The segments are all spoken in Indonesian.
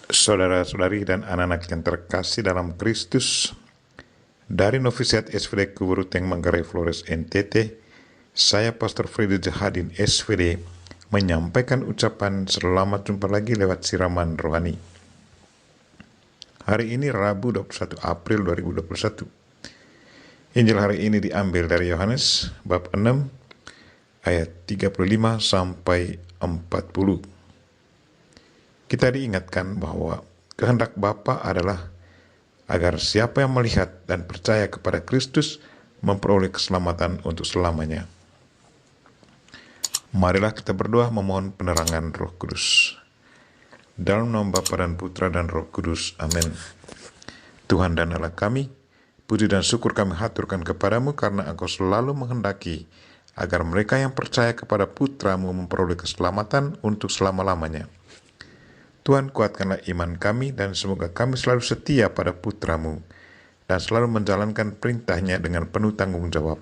Saudara-saudari dan anak-anak yang terkasih dalam Kristus, dari Novisiat SVD Kuburuteng Manggarai Flores NTT, saya Pastor Freddy Jahadin SVD menyampaikan ucapan selamat jumpa lagi lewat siraman rohani. Hari ini Rabu 21 April 2021. Injil hari ini diambil dari Yohanes bab 6 ayat 35 sampai 40. Kita diingatkan bahwa kehendak Bapa adalah agar siapa yang melihat dan percaya kepada Kristus memperoleh keselamatan untuk selamanya. Marilah kita berdoa memohon penerangan Roh Kudus. Dalam nama Bapa dan Putra dan Roh Kudus. Amin. Tuhan dan Allah kami, puji dan syukur kami haturkan kepadamu karena Engkau selalu menghendaki agar mereka yang percaya kepada Putramu memperoleh keselamatan untuk selama-lamanya. Tuhan, kuatkanlah iman kami dan semoga kami selalu setia pada Putramu dan selalu menjalankan perintahnya dengan penuh tanggung jawab.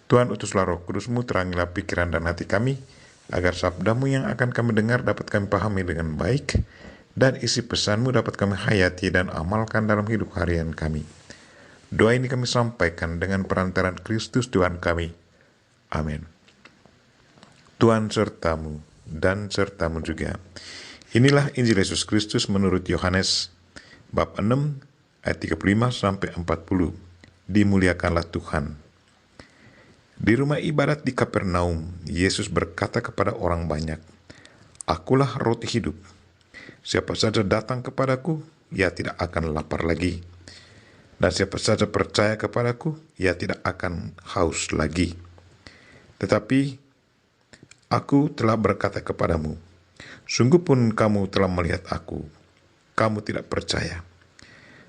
Tuhan, utuslah Roh Kudus-Mu, terangilah pikiran dan hati kami agar sabda-Mu yang akan kami dengar dapat kami pahami dengan baik dan isi pesan-Mu dapat kami hayati dan amalkan dalam hidup harian kami. Doa ini kami sampaikan dengan perantaran Kristus Tuhan kami. Amin. Tuhan sertamu dan sertamu juga. Inilah Injil Yesus Kristus menurut Yohanes bab 6 ayat 35 sampai 40. Dimuliakanlah Tuhan. Di rumah ibadat di Kapernaum, Yesus berkata kepada orang banyak, "Akulah roti hidup. Siapa saja datang kepadaku, ia tidak akan lapar lagi. Dan siapa saja percaya kepadaku, ia tidak akan haus lagi. Tetapi aku telah berkata kepadamu, sungguh pun kamu telah melihat aku, kamu tidak percaya.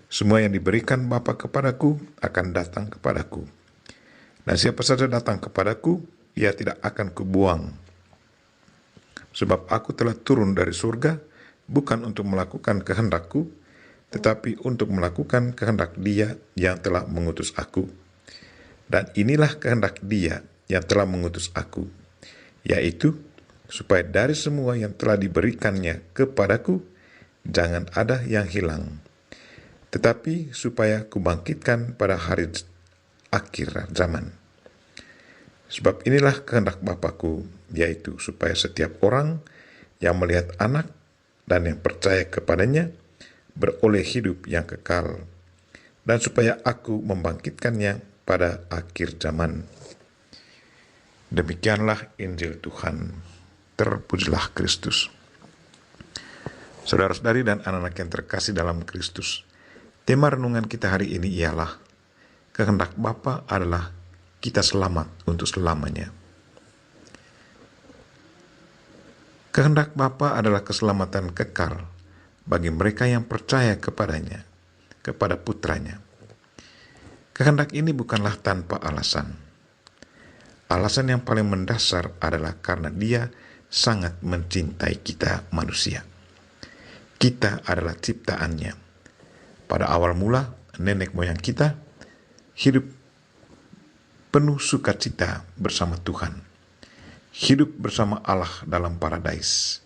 Semua yang diberikan Bapa kepadaku akan datang kepadaku. Dan siapa saja datang kepadaku, ia tidak akan kubuang. Sebab aku telah turun dari surga, bukan untuk melakukan kehendakku, tetapi untuk melakukan kehendak Dia yang telah mengutus aku. Dan inilah kehendak Dia yang telah mengutus aku, yaitu supaya dari semua yang telah diberikannya kepadaku, jangan ada yang hilang, tetapi supaya kubangkitkan pada hari akhir zaman. Sebab inilah kehendak Bapa-Ku, yaitu supaya setiap orang yang melihat Anak dan yang percaya kepadanya beroleh hidup yang kekal, dan supaya Aku membangkitkannya pada akhir zaman." Demikianlah Injil Tuhan. Terpujilah Kristus. Saudara-saudari dan anak-anak yang terkasih dalam Kristus, tema renungan kita hari ini ialah kehendak Bapa adalah kita selamat untuk selamanya. Kehendak Bapa adalah keselamatan kekal bagi mereka yang percaya kepadanya, kepada Putranya. Kehendak ini bukanlah tanpa alasan. Alasan yang paling mendasar adalah karena Dia sangat mencintai kita manusia. Kita adalah ciptaannya. Pada awal mula, nenek moyang kita hidup penuh sukacita bersama Tuhan. Hidup bersama Allah dalam paradais.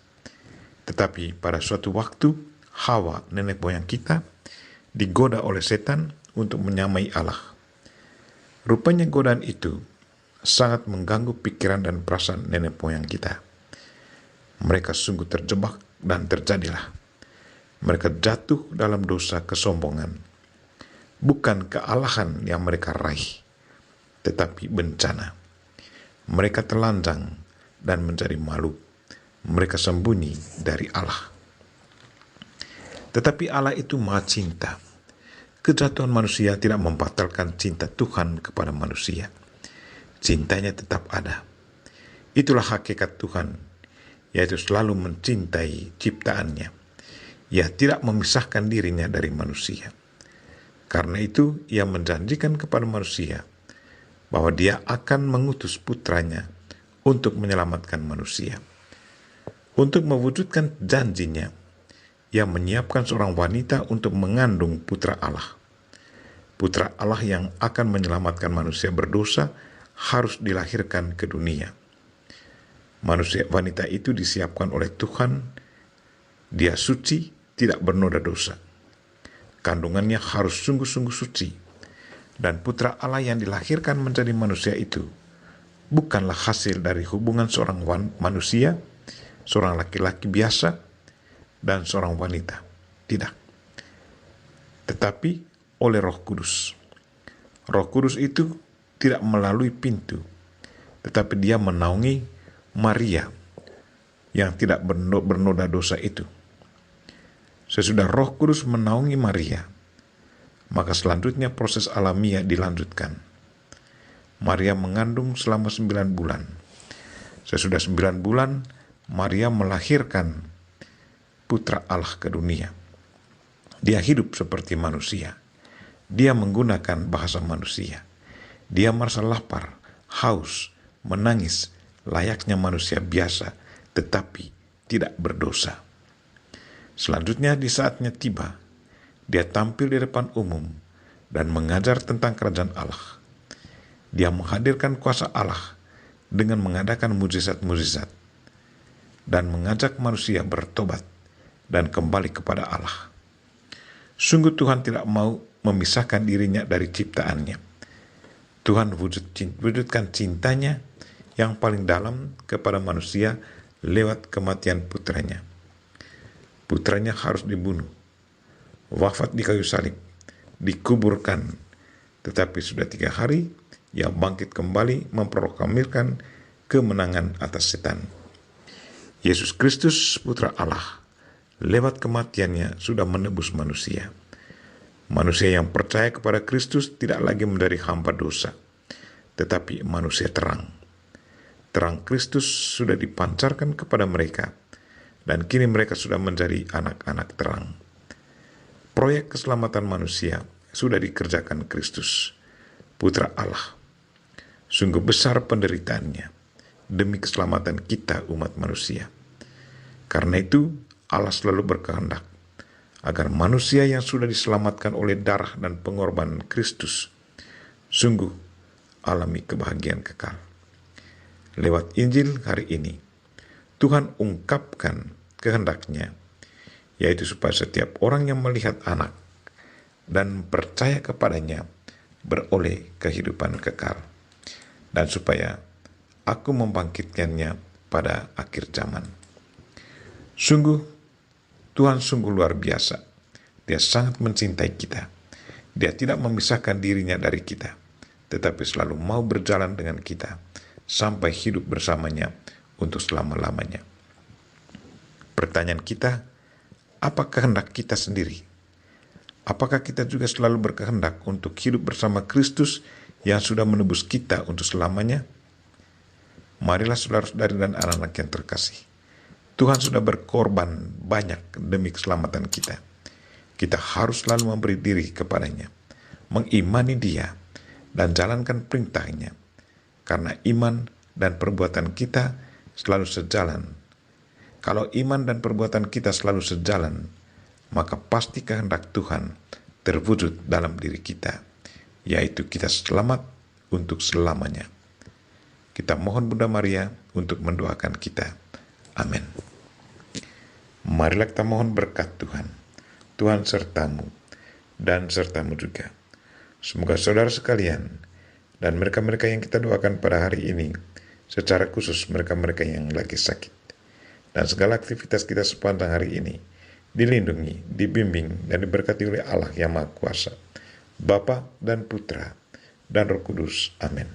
Tetapi pada suatu waktu, Hawa, nenek moyang kita, digoda oleh setan untuk menyamai Allah. Rupanya godaan itu sangat mengganggu pikiran dan perasaan nenek moyang kita. Mereka sungguh terjebak dan terjadilah. Mereka jatuh dalam dosa kesombongan. Bukan kealahan yang mereka raih, tetapi bencana. Mereka telanjang dan menjadi malu. Mereka sembunyi dari Allah. Tetapi Allah itu Maha Cinta. Kejatuhan manusia tidak membatalkan cinta Tuhan kepada manusia. Cintanya tetap ada. Itulah hakikat Tuhan, yaitu selalu mencintai ciptaannya. Ia tidak memisahkan dirinya dari manusia. Karena itu, Ia menjanjikan kepada manusia bahwa Dia akan mengutus Putranya untuk menyelamatkan manusia. Untuk mewujudkan janjinya, Ia menyiapkan seorang wanita untuk mengandung Putra Allah. Putra Allah yang akan menyelamatkan manusia berdosa harus dilahirkan ke dunia. Manusia wanita itu disiapkan oleh Tuhan. Dia suci, tidak bernoda dosa. Kandungannya harus sungguh-sungguh suci. Dan putra Allah yang dilahirkan menjadi manusia itu bukanlah hasil dari hubungan seorang manusia, seorang laki-laki biasa, dan seorang wanita. Tidak. Tetapi oleh Roh Kudus. Roh Kudus itu tidak melalui pintu, tetapi dia menaungi Maria yang tidak bernoda dosa itu. Sesudah Roh Kudus menaungi Maria, maka selanjutnya proses alamiah dilanjutkan. Maria mengandung selama 9 bulan. Sesudah 9 bulan, Maria melahirkan putra Allah ke dunia. Dia hidup seperti manusia. Dia menggunakan bahasa manusia. Dia merasa lapar, haus, menangis, layaknya manusia biasa, tetapi tidak berdosa. Selanjutnya di saatnya tiba, dia tampil di depan umum dan mengajar tentang kerajaan Allah. Dia menghadirkan kuasa Allah dengan mengadakan mujizat-mujizat dan mengajak manusia bertobat dan kembali kepada Allah. Sungguh Tuhan tidak mau memisahkan dirinya dari ciptaannya. Tuhan wujudkan cintanya yang paling dalam kepada manusia lewat kematian putranya. Putranya harus dibunuh, wafat di kayu salib, dikuburkan, tetapi sudah 3 hari ia bangkit kembali memproklamirkan kemenangan atas setan. Yesus Kristus putra Allah lewat kematiannya sudah menebus manusia. Manusia yang percaya kepada Kristus tidak lagi menjadi hamba dosa, tetapi manusia terang. Terang Kristus sudah dipancarkan kepada mereka, dan kini mereka sudah menjadi anak-anak terang. Proyek keselamatan manusia sudah dikerjakan Kristus, putra Allah. Sungguh besar penderitaannya demi keselamatan kita umat manusia. Karena itu Allah selalu berkehendak agar manusia yang sudah diselamatkan oleh darah dan pengorbanan Kristus sungguh alami kebahagiaan kekal. Lewat Injil hari ini, Tuhan ungkapkan kehendaknya, yaitu supaya setiap orang yang melihat anak dan percaya kepadanya beroleh kehidupan kekal, dan supaya aku membangkitkannya pada akhir zaman. Sungguh, Tuhan sungguh luar biasa. Dia sangat mencintai kita. Dia tidak memisahkan dirinya dari kita, tetapi selalu mau berjalan dengan kita sampai hidup bersamanya untuk selama-lamanya. Pertanyaan kita, apa kehendak kita sendiri? Apakah kita juga selalu berkehendak untuk hidup bersama Kristus yang sudah menebus kita untuk selamanya? Marilah saudara-saudari dan anak-anak yang terkasih, Tuhan sudah berkorban banyak demi keselamatan kita. Kita harus selalu memberi diri kepadanya, mengimani Dia, dan jalankan perintahnya. Karena iman dan perbuatan kita selalu sejalan. Kalau iman dan perbuatan kita selalu sejalan, maka pasti kehendak Tuhan terwujud dalam diri kita, yaitu kita selamat untuk selamanya. Kita mohon Bunda Maria untuk mendoakan kita. Amin. Marilah kita mohon berkat Tuhan. Tuhan sertamu dan sertamu juga. Semoga saudara sekalian dan mereka-mereka yang kita doakan pada hari ini, secara khusus mereka-mereka yang lagi sakit, dan segala aktivitas kita sepanjang hari ini dilindungi, dibimbing, dan diberkati oleh Allah yang Maha Kuasa, Bapa dan Putra dan Roh Kudus. Amin.